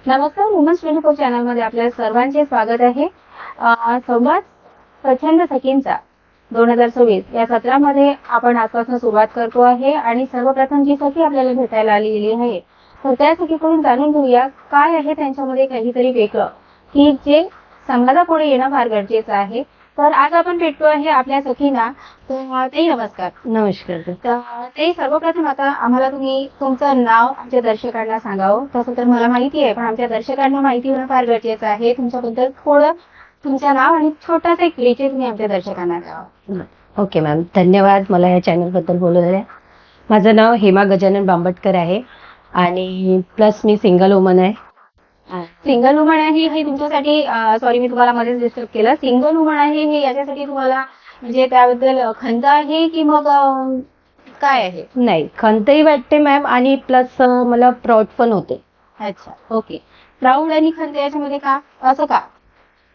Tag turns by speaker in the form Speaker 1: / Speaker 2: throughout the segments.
Speaker 1: नमस्कार, वुमन्स 24 चॅनलमध्ये आपल्या सर्वांचे स्वागत आहे. संवाद प्रचंड सखींचा 2026 या सत्रामध्ये आपण आजपासून सुरुवात करतो आहे आणि सर्वप्रथम जी सखी आपल्याला भेटायला आलेली आहे तर त्या सखीकडून जाणून घेऊया काय आहे त्यांच्यामध्ये काहीतरी वेगळं की जे समाजापुढे येणं फार गरजेचं आहे. तर आज आपण भेटतो आहे आपल्या सखींना. तर ताई नमस्कार.
Speaker 2: नमस्कार.
Speaker 1: तर ते सर्वप्रथम आता आम्हाला तुम्ही तुमचं नाव आमच्या दर्शकांना सांगावं. तसं तर मला माहिती आहे पण आमच्या दर्शकांना माहिती होणं फार गरजेचं आहे. तुमच्याबद्दल थोडं तुमचं नाव आणि छोटासा एक परिचय तुम्ही आमच्या दर्शकांना द्यावा.
Speaker 2: ओके मॅम, धन्यवाद मला या चॅनल बद्दल बोलवल्या. माझं नाव हेमा गजानन बांबटकर आहे आणि प्लस मी सिंगल वुमन आहे.
Speaker 1: सिंगल वुमन आहे हे तुमच्यासाठी सॉरी मी तुम्हाला मध्येच डिस्टर्ब केलं. सिंगल वुमन आहे हे याच्यासाठी तुम्हाला म्हणजे त्याबद्दल खंत आहे की मग काय आहे?
Speaker 2: नाही, खंतही वाटते मॅम आणि प्लस मला प्राऊड पण होते.
Speaker 1: अच्छा, ओके. प्राऊड आणि खंत याच्यामध्ये का असं का?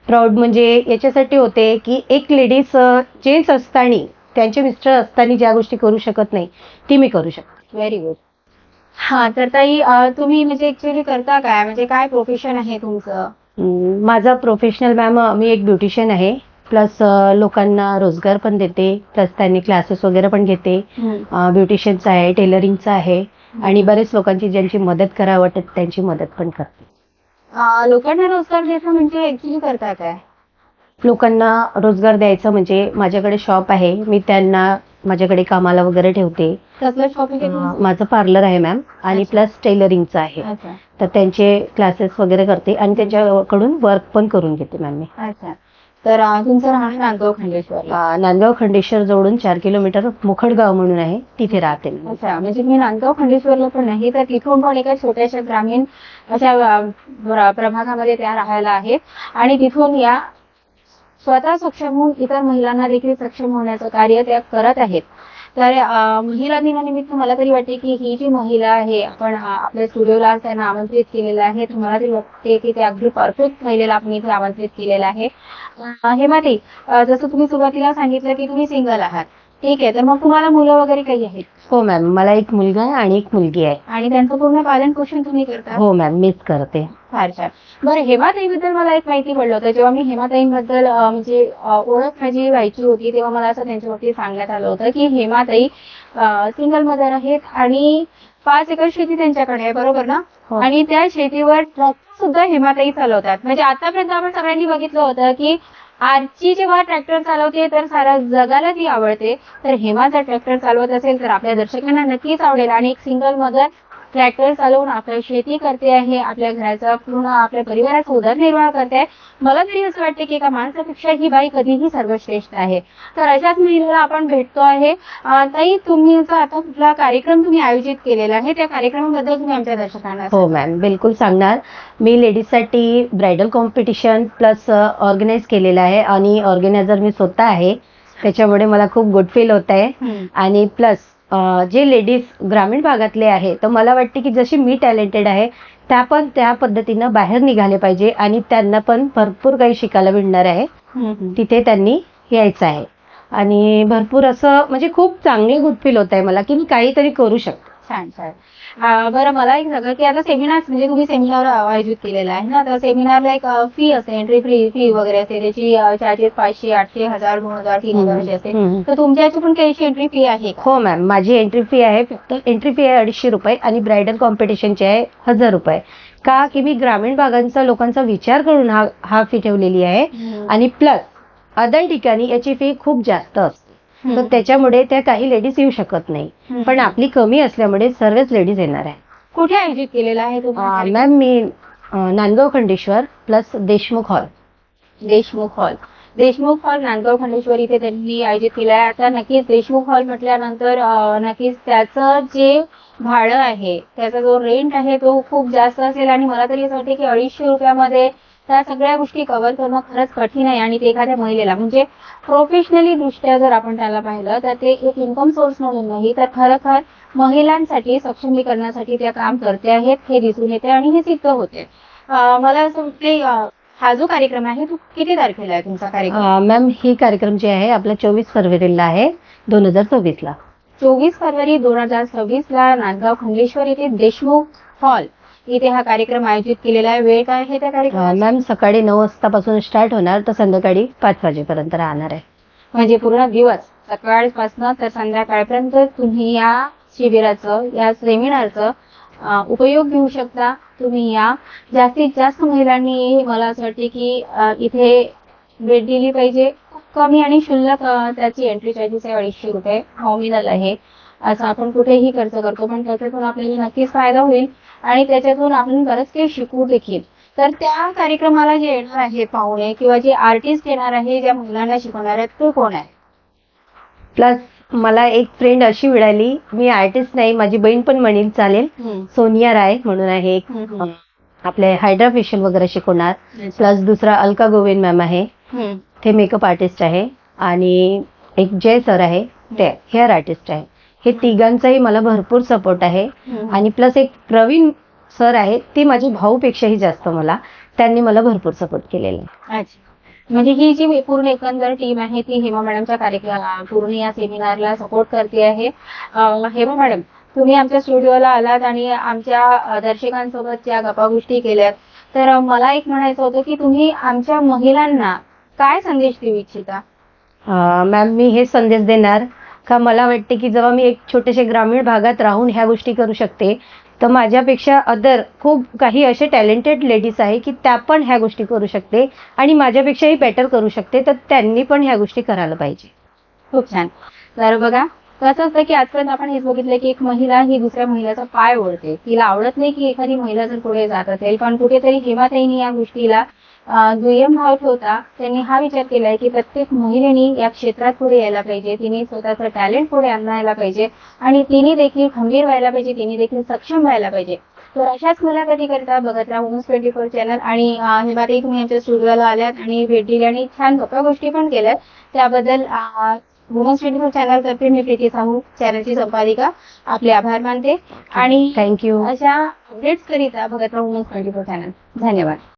Speaker 2: प्राऊड म्हणजे याच्यासाठी होते की एक लेडीज जेंट्स असताना त्यांचे मिस्टर असताना ज्या गोष्टी करू शकत नाही ती मी करू शकते.
Speaker 1: Very good. हा तर ताई तुम्ही म्हणजे ऍक्च्युअली करता काय, म्हणजे काय प्रोफेशन आहे तुमचं?
Speaker 2: माझा प्रोफेशनल मॅम मी एक ब्युटिशियन आहे. प्लस लोकांना रोजगार पण देते, प्लस त्यांनी क्लासेस वगैरे पण घेते. ब्युटिशियनचं आहे, टेलरिंगचं आहे आणि बरेच लोकांची ज्यांची मदत करावं वाटत त्यांची मदत पण करते.
Speaker 1: लोकांना रोजगार द्यायचा म्हणजे ऍक्च्युअली करता काय?
Speaker 2: लोकांना रोजगार द्यायचा म्हणजे माझ्याकडे शॉप आहे, मी त्यांना माझ्याकडे कामाला वगैरे ठेवते.
Speaker 1: कसलं शॉपिंग?
Speaker 2: माझं पार्लर आहे मॅम आणि प्लस टेलरिंगचं आहे.
Speaker 1: अच्छा
Speaker 2: तर त्यांचे क्लासेस वगैरे करते आणि त्यांच्याकडून वर्क पण करून घेते मॅम मी.
Speaker 1: अच्छा. तर तुमचं राहणं नांदगाव खंडेश्वर.
Speaker 2: नांदगाव खंडेश्वर जवळून 4 किलोमीटर मुखडगाव म्हणून आहे, तिथे राहते मी.
Speaker 1: अच्छा, म्हणजे मी नांदगाव खंडेश्वरला पण नाही तर तिथून पण एका छोट्याशा ग्रामीण अशा प्रभागामध्ये त्या राहायला आहेत आणि तिथून या स्वतः सक्षम होऊन इतर महिलांना देखील सक्षम होण्याचं कार्य त्या करत आहेत. तर महिला दिनानिमित्त मला तरी वाटते की ही जी महिला आहे आपण आपल्या स्टुडिओला त्यांना आमंत्रित केलेलं आहे. तुम्हाला तरी वाटते की ते अगदी परफेक्ट महिलेला आपण इथे आमंत्रित केलेलं आहे. हेमाताई, जसं तुम्ही सुरुवातीला सांगितलं की तुम्ही सिंगल आहात, ठीक आहे, तर मग तुम्हाला मुलं वगैरे काही आहेत?
Speaker 2: हो मॅम, मला एक मुलगा आहे आणि एक मुलगी आहे.
Speaker 1: आणि त्यांचं पूर्ण पालन पोषण तुम्ही करता?
Speaker 2: हो मॅम, मीच करते.
Speaker 1: फार छान. बरं, हेमाताईबद्दल मला एक माहिती पडलं होतं. जेव्हा मी हेमाताईंबद्दल म्हणजे ओळख माझी व्हायची होती तेव्हा मला असं त्यांच्यावरती सांगण्यात आलं होतं की हेमाताई सिंगल मदर आहेत आणि 5 एकर शेती त्यांच्याकडे आहे, बरोबर ना? आणि त्या शेतीवर ट्रॅक्टर सुद्धा हेमाताई चालवतात. म्हणजे आतापर्यंत आपण सगळ्यांनी बघितलं होतं की आजची जेव्हा ट्रॅक्टर चालवते तर साऱ्या जगाला ती आवडते. तर हेमा जर ट्रॅक्टर चालवत असेल तर आपल्या दर्शकांना नक्कीच आवडेल. आणि एक सिंगल मदर ट्रॅक्टर चालवून आपल्या शेती करते आहे, आपल्या घराचा पूर्ण आपल्या परिवाराचा उदरनिर्वाह करते आहे. मला तरी असं वाटते की एका माणसापेक्षा ही बाई कधीही सर्वश्रेष्ठ आहे. तर अशाच महिलेला आपण भेटतो आहे. ताई, तुम्ही आता कुठला कार्यक्रम तुम्ही आयोजित केलेला आहे, त्या कार्यक्रमाबद्दल तुम्ही आमच्या दर्शकांना?
Speaker 2: हो मॅम, बिलकुल सांगणार. मी लेडीजसाठी ब्रायडल कॉम्पिटिशन प्लस ऑर्गनाईज केलेलं आहे आणि ऑर्गनायझर मी स्वतः आहे. त्याच्यामुळे मला खूप गुड फील होत आहे. आणि प्लस जे लेडीज ग्रामीण भागातले आहे तर मला वाटते की जशी मी टॅलेंटेड आहे त्या पण त्या पद्धतीनं बाहेर निघाले पाहिजे आणि त्यांना पण भरपूर काही शिकायला मिळणार आहे. तिथे त्यांनी यायचं आहे आणि भरपूर असं म्हणजे खूप चांगले गुड फील होत आहे मला की मी काहीतरी करू शकते.
Speaker 1: छान छान. बरं, मला एक सांगा की आता सेमिनार म्हणजे तुम्ही सेमिनार आयोजित केलेला आहे ना, तर सेमिनारला एक फी असते, एंट्री फी वगैरे असते, त्याची चार्जेस 500, 800, 1000, 2000, 3000 अशी असते. तर तुमच्या याची पण काही एंट्री फी आहे का?
Speaker 2: हो मॅम, माझी एंट्री फी आहे, फक्त एंट्री फी आहे 250 रुपये आणि ब्रायडल कॉम्पिटिशनची आहे 1000 रुपये. का की मी ग्रामीण भागांचा लोकांचा विचार करून हा फी ठेवलेली आहे. आणि प्लस अदर ठिकाणी याची फी खूप जास्त असते तर त्याच्यामुळे त्या काही लेडीज येऊ शकत नाही, पण आपली कमी असल्यामुळे सर्वच लेडीज येणार आहे.
Speaker 1: कुठे आयोजित केलेला आहे तुम्ही?
Speaker 2: मॅम मी Nandgaon Khandeshwar plus Deshmukh hall.
Speaker 1: Deshmukh hall Nandgaon Khandeshwar इथे त्यांनी आयोजित केलं आहे. आता नक्कीच देशमुख हॉल म्हटल्यानंतर नक्कीच त्याचं जे भाडं आहे, त्याचा जो रेंट आहे तो खूप जास्त असेल आणि मला तरी असं वाटते की 250 रुपयामध्ये त्या सगळ्या गोष्टी कव्हर करणं खरंच कठीण आहे. आणि ते एखाद्या महिलेला म्हणजे प्रोफेशनली दृष्ट्या जर आपण त्याला पाहिलं तर ते एक इन्कम सोर्स म्हणून नाही तर खरोखर महिलांसाठी सक्षमीकरणासाठी त्या काम करते आहेत हे दिसून येते आणि हे सिद्ध होते. मला असं वाटते हा जो कार्यक्रम आहे तो किती तारखेला आहे तुमचा कार्यक्रम?
Speaker 2: मॅम ही कार्यक्रम जे आहे आपला 24 फरवरीला आहे 2024ला.
Speaker 1: 24 फरवरी 2026 ला नांदगाव खंडेश्वर येथे देशमुख हॉल इथे हा कार्यक्रम आयोजित केलेला आहे. वेळ काय आहे त्या कार्यक्रमाची?
Speaker 2: मॅम सकाळी 9 वाजतापासून स्टार्ट होणार तर संध्याकाळी 5 वाजेपर्यंत राहणार आहे.
Speaker 1: म्हणजे पूर्ण दिवस सकाळपासून तर संध्याकाळपर्यंत तुम्ही या शिबिराचं, या सेमिनारचं उपयोग घेऊ शकता. तुम्ही या, जास्तीत जास्त महिलांनी मला असं वाटते की इथे भेट दिली पाहिजे. खूप कमी आणि क्षुल्लक त्याची एंट्री चार्जेस आहे, 250 रुपये नॉमिनल आहे. असं आपण कुठेही खर्च करतो, पण त्याच्यातून आपल्याला नक्कीच फायदा होईल आणि त्याच्यातून आपण बरंच काही शिकू देखील. तर त्या कार्यक्रमाला जे येणार आहे पाहुणे किंवा जे आर्टिस्ट येणार आहे, ज्या महिलांना शिकवणार आहेत, ते कोण आहे?
Speaker 2: प्लस मला एक फ्रेंड अशी मिळाली, मी आर्टिस्ट नाही, माझी बहीण पण म्हणेल चालेल, सोनिया राय म्हणून आहे एक, आपले हायड्रा फेशियल वगैरे शिकवणार. प्लस दुसरा अलका गोविंद मॅम आहे, ते मेकअप आर्टिस्ट आहे. आणि एक जय सर आहे, ते हेअर आर्टिस्ट आहे. हे तिघांचाही मला भरपूर सपोर्ट आहे. आणि प्लस एक प्रवीण सर आहे, ते माझ्या भाऊपेक्षाही जास्त त्यांनी मला भरपूर सपोर्ट केलेला आहे.
Speaker 1: अच्छा, म्हणजे ही जी पूर्ण एकंदर टीम आहे ती हेमा मॅडमच्या कार्यक्रम पूर्ण या सेमिनारला सपोर्ट करते आहे. हेमा मॅडम, तुम्ही आमच्या स्टुडिओला आलात आणि आमच्या दर्शकांसोबत ज्या गप्पा गोष्टी केल्यात, तर मला एक म्हणायचं होतं की तुम्ही आमच्या महिलांना काय संदेश देऊ इच्छिता?
Speaker 2: मॅम मी हे संदेश देणार का मला वाटते की जेव्हा मी एक छोटेसे ग्रामीण भागात राहून ह्या गोष्टी करू शकते, तर माझ्यापेक्षा अदर खूप काही असे टॅलेंटेड लेडीज आहे की त्या पण ह्या गोष्टी करू शकते आणि माझ्यापेक्षाही बेटर करू शकते, तर त्यांनी पण ह्या गोष्टी करायला पाहिजे.
Speaker 1: खूप छान. तर बघा कसं असतं की आजपर्यंत आपण हेच बघितलं की एक महिला ही दुसऱ्या महिलेचा पाय ओढते. तिला आवडत नाही की एखादी महिला जर पुढे जात असेल, पण कुठेतरी हेमाताईंनी या गोष्टीला दुय्यम भाव ठेवता त्यांनी हा विचार केलाय की प्रत्येक महिलेनी या क्षेत्रात पुढे यायला पाहिजे, तिने स्वतःचं टॅलेंट पुढे आणायला पाहिजे आणि तिने देखील खंबीर व्हायला पाहिजे, तिने देखील सक्षम व्हायला पाहिजे. तर अशाच मुलाखती करता बघत राहा वुमन्स 24 चॅनल. आणि हेमाताई, तुम्ही आमच्या स्टुडिओला आल्यात आणि भेट दिली आणि छान गप्पा गोष्टी पण केल्यात, त्याबद्दल वुमन्स 24 चॅनल तर्फे मी प्रीती साहू, चॅनलची संपादिका, आपले आभार मानते. आणि
Speaker 2: थँक्यू.
Speaker 1: अशा अपडेट्स करिता बघत राहा वुमन्स 24 चॅनल. धन्यवाद.